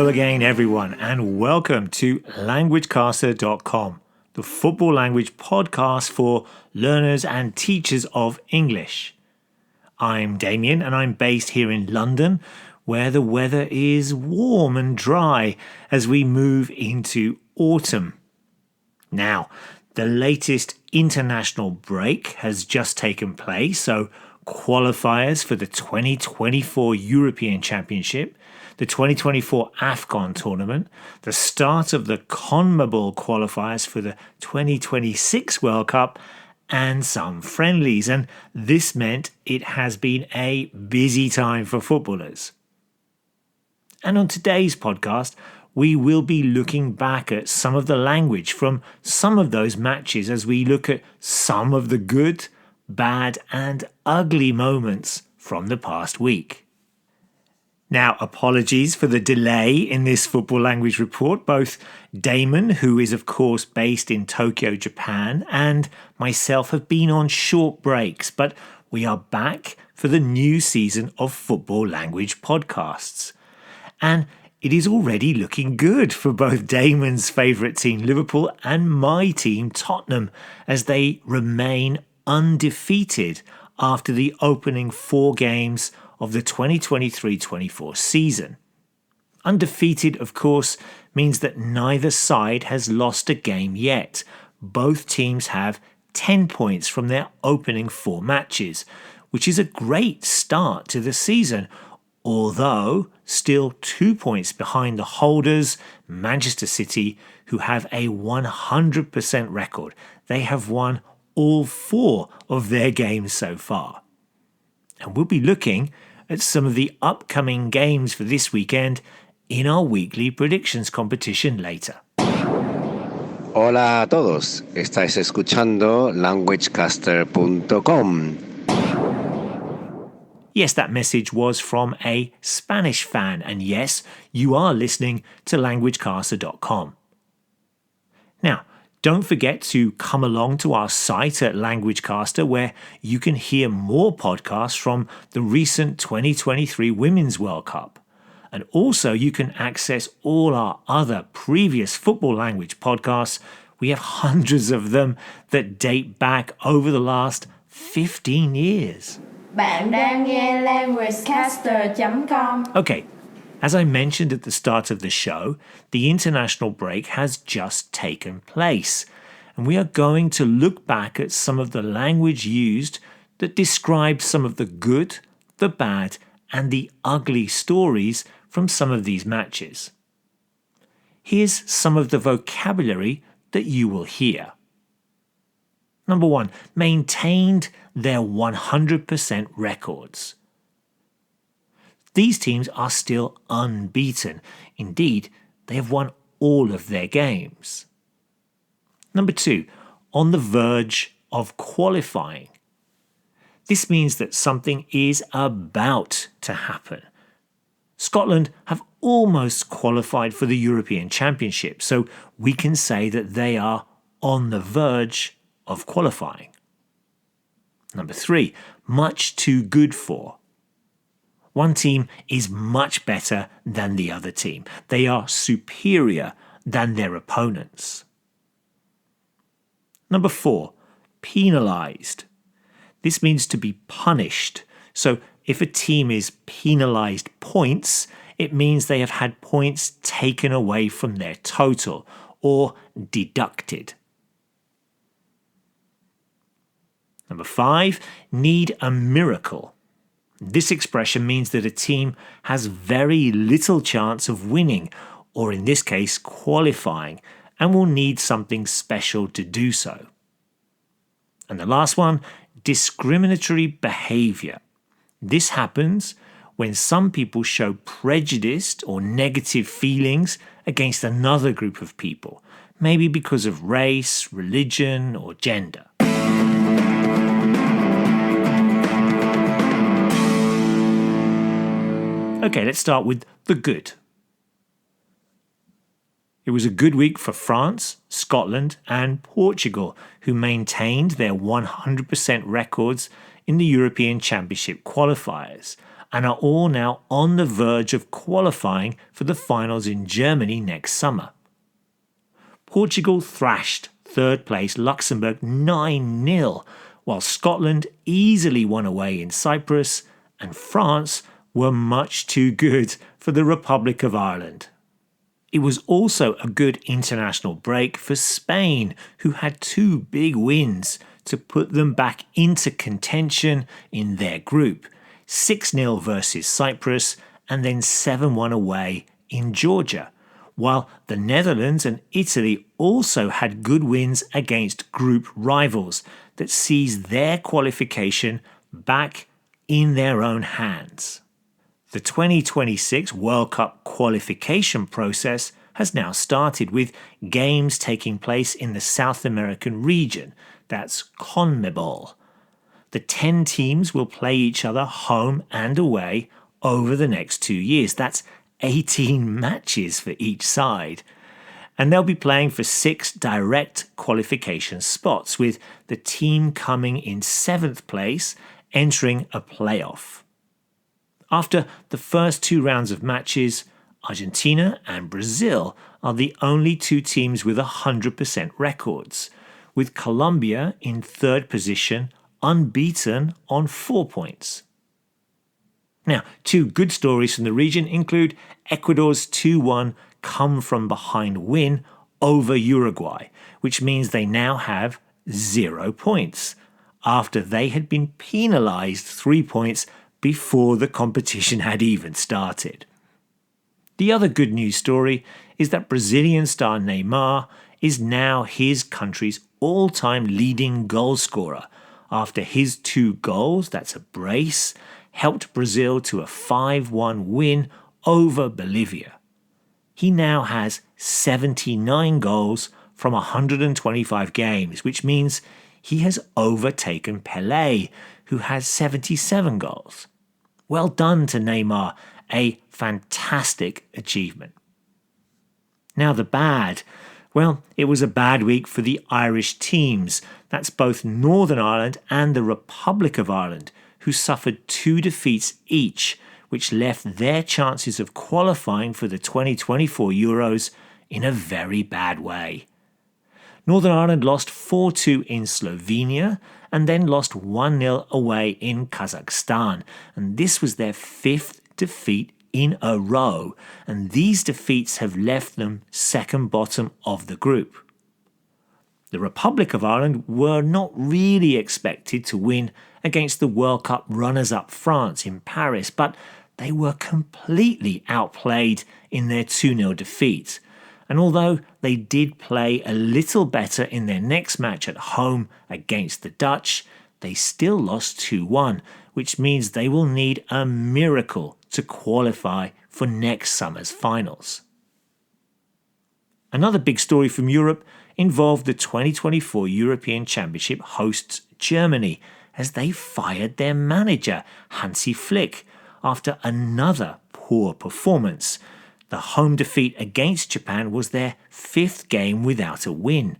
again, everyone, and welcome to languagecaster.com, the football language podcast for learners and teachers of English. I'm Damien, and I'm based here in London, where the weather is warm and dry as we move into autumn. Now, the latest international break has just taken place, so qualifiers for the 2024 European Championship, the 2024 AFCON tournament, the start of the CONMEBOL qualifiers for the 2026 World Cup, and some friendlies. And this meant it has been a busy time for footballers. And on today's podcast, we will be looking back at some of the language from some of those matches as we look at some of the good, bad, and ugly moments from the past week. Now, apologies for the delay in this football language report. Both Damon, who is of course based in Tokyo, Japan, and myself have been on short breaks, but we are back for the new season of football language podcasts. And it is already looking good for both Damon's favourite team, Liverpool, and my team, Tottenham, as they remain undefeated after the opening 4 games of the 2023-24 season. Undefeated, of course, means that neither side has lost a game yet. Both teams have 10 points from their opening 4 matches, which is a great start to the season, although still 2 points behind the holders, Manchester City, who have a 100% record. They have won all 4 of their games so far. And we'll be looking at some of the upcoming games for this weekend in our weekly predictions competition later. Hola a todos, estáis escuchando languagecaster.com. Yes, that message was from a Spanish fan, and yes, you are listening to languagecaster.com. Now, don't forget to come along to our site at LanguageCaster, where you can hear more podcasts from the recent 2023 Women's World Cup. And also you can access all our other previous football language podcasts. We have hundreds of them that date back over the last 15 years. Bạn đang nghe languagecaster.com. Okay. As I mentioned at the start of the show, the international break has just taken place, and we are going to look back at some of the language used that describes some of the good, the bad, and the ugly stories from some of these matches. Here's some of the vocabulary that you will hear. Number 1, maintained their 100% records. These teams are still unbeaten. Indeed, they have won all of their games. Number 2, on the verge of qualifying. This means that something is about to happen. Scotland have almost qualified for the European Championship, so we can say that they are on the verge of qualifying. Number 3, much too good for. One team is much better than the other team. They are superior than their opponents. Number 4, penalised. This means to be punished. So if a team is penalised points, it means they have had points taken away from their total or deducted. Number 5, need a miracle. This expression means that a team has very little chance of winning, or in this case, qualifying, and will need something special to do so. And the last one, discriminatory behaviour. This happens when some people show prejudice or negative feelings against another group of people, maybe because of race, religion, or gender. Okay, let's start with the good. It was a good week for France, Scotland, and Portugal, who maintained their 100% records in the European Championship qualifiers and are all now on the verge of qualifying for the finals in Germany next summer. Portugal thrashed third place Luxembourg 9-0, while Scotland easily won away in Cyprus, and France were much too good for the Republic of Ireland. It was also a good international break for Spain, who had 2 big wins to put them back into contention in their group, 6-0 versus Cyprus and then 7-1 away in Georgia, while the Netherlands and Italy also had good wins against group rivals that sees their qualification back in their own hands. The 2026 World Cup qualification process has now started, with games taking place in the South American region, that's CONMEBOL. The 10 teams will play each other home and away over the next 2 years. That's 18 matches for each side. And they'll be playing for 6 direct qualification spots, with the team coming in 7th place entering a playoff. After the first 2 rounds of matches, Argentina and Brazil are the only 2 teams with 100% records, with Colombia in 3rd position, unbeaten on 4 points. Now, 2 good stories from the region include Ecuador's 2-1 come-from-behind win over Uruguay, which means they now have 0 points, after they had been penalised 3 points before the competition had even started. The other good news story is that Brazilian star Neymar is now his country's all-time leading goal scorer, after his 2 goals, that's a brace, helped Brazil to a 5-1 win over Bolivia. He now has 79 goals from 125 games, which means he has overtaken Pelé, who has 77 goals. Well done to Neymar, a fantastic achievement. Now the bad. Well, it was a bad week for the Irish teams. That's both Northern Ireland and the Republic of Ireland, who suffered 2 defeats each, which left their chances of qualifying for the 2024 Euros in a very bad way. Northern Ireland lost 4-2 in Slovenia and then lost 1-0 away in Kazakhstan, and this was their 5th defeat in a row, and these defeats have left them second bottom of the group. The Republic of Ireland were not really expected to win against the World Cup runners-up France in Paris, but they were completely outplayed in their 2-0 defeat. And although they did play a little better in their next match at home against the Dutch, they still lost 2-1, which means they will need a miracle to qualify for next summer's finals. Another big story from Europe involved the 2024 European Championship hosts Germany, as they fired their manager, Hansi Flick, after another poor performance. The home defeat against Japan was their 5th game without a win.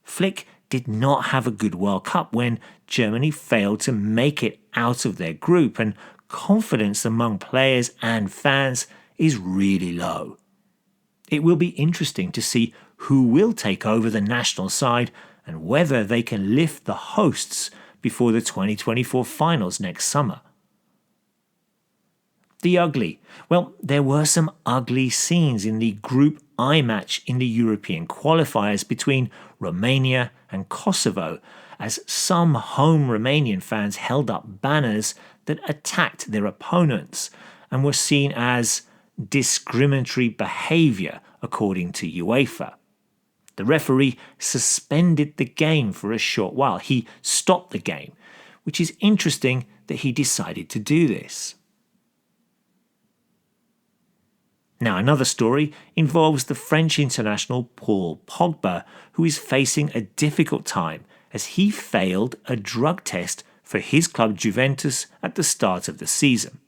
Flick did not have a good World Cup when Germany failed to make it out of their group, and confidence among players and fans is really low. It will be interesting to see who will take over the national side and whether they can lift the hosts before the 2024 finals next summer. The ugly. Well, there were some ugly scenes in the Group I match in the European qualifiers between Romania and Kosovo, as some home Romanian fans held up banners that attacked their opponents and were seen as discriminatory behaviour, according to UEFA. The referee suspended the game for a short while. He stopped the game, which is interesting that he decided to do this. Now, another story involves the French international Paul Pogba, who is facing a difficult time as he failed a drug test for his club Juventus at the start of the season.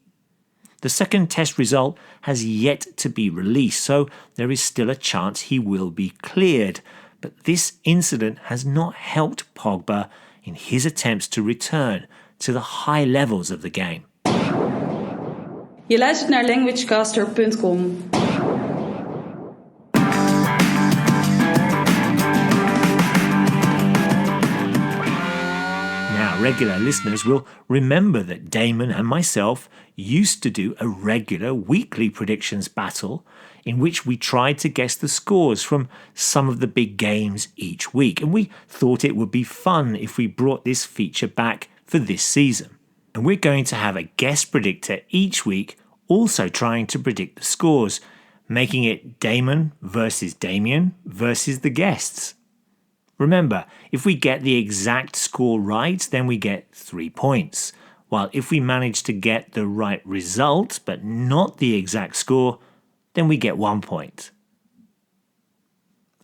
The second test result has yet to be released, so there is still a chance he will be cleared. But this incident has not helped Pogba in his attempts to return to the high levels of the game. Je luistert naar languagecaster.com. Now, regular listeners will remember that Damon and myself used to do a regular weekly predictions battle in which we tried to guess the scores from some of the big games each week, and we thought it would be fun if we brought this feature back for this season. And we're going to have a guest predictor each week also trying to predict the scores, making it Damon versus Damien versus the guests. Remember, if we get the exact score right, then we get 3 points, while if we manage to get the right result but not the exact score, then we get 1 point.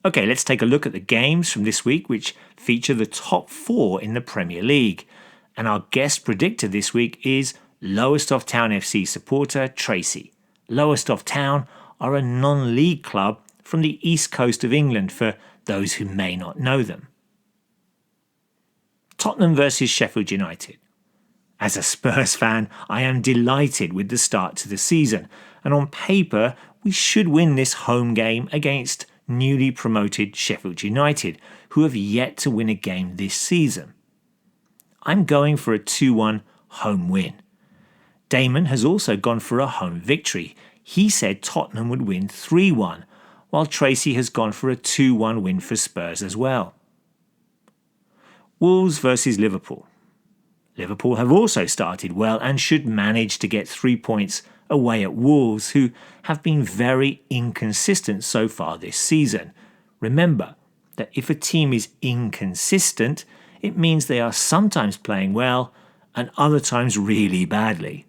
Okay, let's take a look at the games from this week which feature the top 4 in the Premier League. And our guest predictor this week is Lowestoft Town FC supporter Tracy. Lowestoft Town are a non-league club from the east coast of England for those who may not know them. Tottenham versus Sheffield United. As a Spurs fan, I am delighted with the start to the season, and on paper we should win this home game against newly promoted Sheffield United, who have yet to win a game this season. I'm going for a 2-1 home win. Damon has also gone for a home victory. He said Tottenham would win 3-1, while Tracy has gone for a 2-1 win for Spurs as well. Wolves versus Liverpool. Liverpool have also started well and should manage to get 3 points away at Wolves, who have been very inconsistent so far this season. Remember that if a team is inconsistent, it means they are sometimes playing well and other times really badly.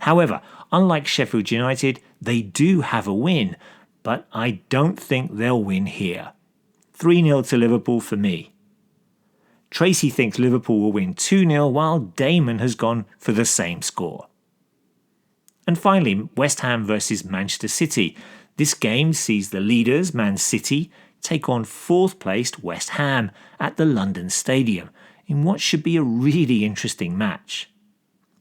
However, unlike Sheffield United, they do have a win, but I don't think they'll win here. 3-0 to Liverpool for me. Tracy thinks Liverpool will win 2-0, while Damon has gone for the same score. And finally, West Ham versus Manchester City. This game sees the leaders, Man City, take on 4th placed West Ham at the London Stadium in what should be a really interesting match.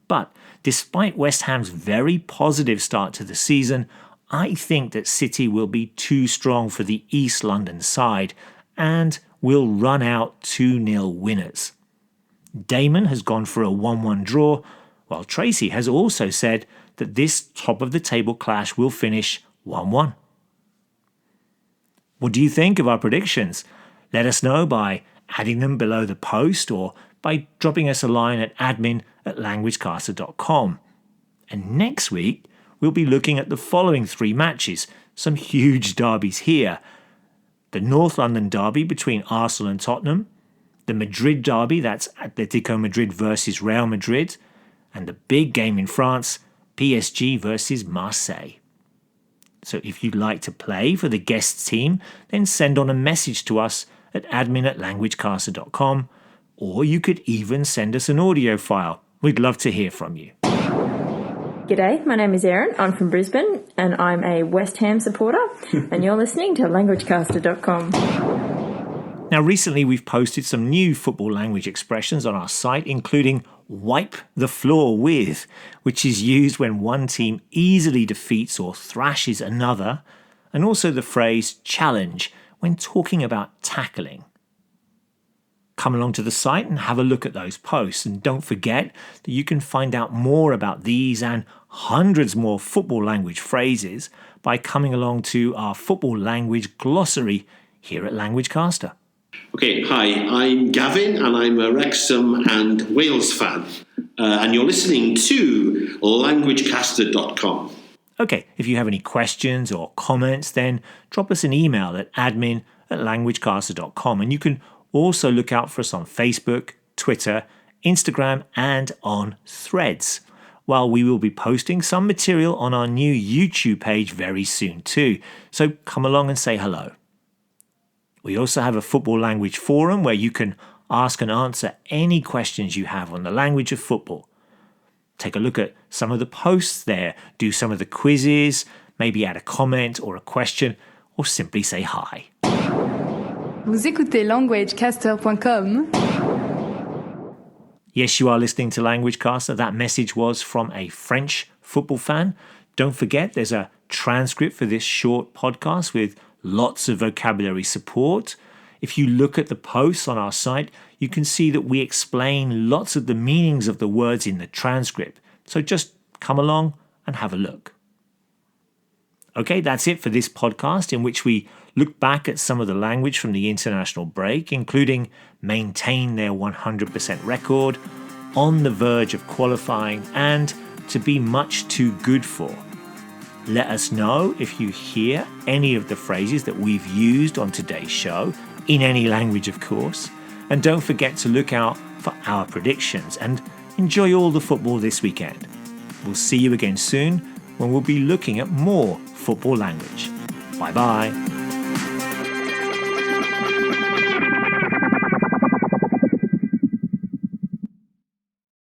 But despite West Ham's very positive start to the season, I think that City will be too strong for the East London side and will run out 2-0 winners. Damon has gone for a 1-1 draw, while Tracy has also said that this top-of-the-table clash will finish 1-1. What do you think of our predictions? Let us know by adding them below the post or by dropping us a line at admin@languagecaster.com. And next week, we'll be looking at the following 3 matches, some huge derbies here. The North London derby between Arsenal and Tottenham, the Madrid derby, that's Atletico Madrid versus Real Madrid, and the big game in France, PSG versus Marseille. So if you'd like to play for the guest team, then send on a message to us at admin@languagecaster.com, or you could even send us an audio file. We'd love to hear from you. G'day, my name is Erin. I'm from Brisbane and I'm a West Ham supporter and you're listening to languagecaster.com. Now, recently we've posted some new football language expressions on our site, including wipe the floor with, which is used when one team easily defeats or thrashes another, and also the phrase challenge when talking about tackling. Come along to the site and have a look at those posts, and don't forget that you can find out more about these and hundreds more football language phrases by coming along to our football language glossary here at LanguageCaster. Okay, hi, I'm Gavin and I'm a Wrexham and Wales fan, and you're listening to languagecaster.com. Okay, if you have any questions or comments, then drop us an email at admin@languagecaster.com, and you can also look out for us on Facebook, Twitter, Instagram, and on Threads, while we will be posting some material on our new YouTube page very soon too, so come along and say hello. We also have a football language forum where you can ask and answer any questions you have on the language of football. Take a look at some of the posts there, do some of the quizzes, maybe add a comment or a question, or simply say hi. Vous écoutez languagecaster.com. Yes, you are listening to Language Caster. That message was from a French football fan. Don't forget, there's a transcript for this short podcast with lots of vocabulary support. If you look at the posts on our site, you can see that we explain lots of the meanings of the words in the transcript. So just come along and have a look. Okay, that's it for this podcast, in which we look back at some of the language from the international break, including maintain their 100% record, on the verge of qualifying, and to be much too good for. Let us know if you hear any of the phrases that we've used on today's show, in any language, of course. And don't forget to look out for our predictions and enjoy all the football this weekend. We'll see you again soon when we'll be looking at more football language. Bye-bye.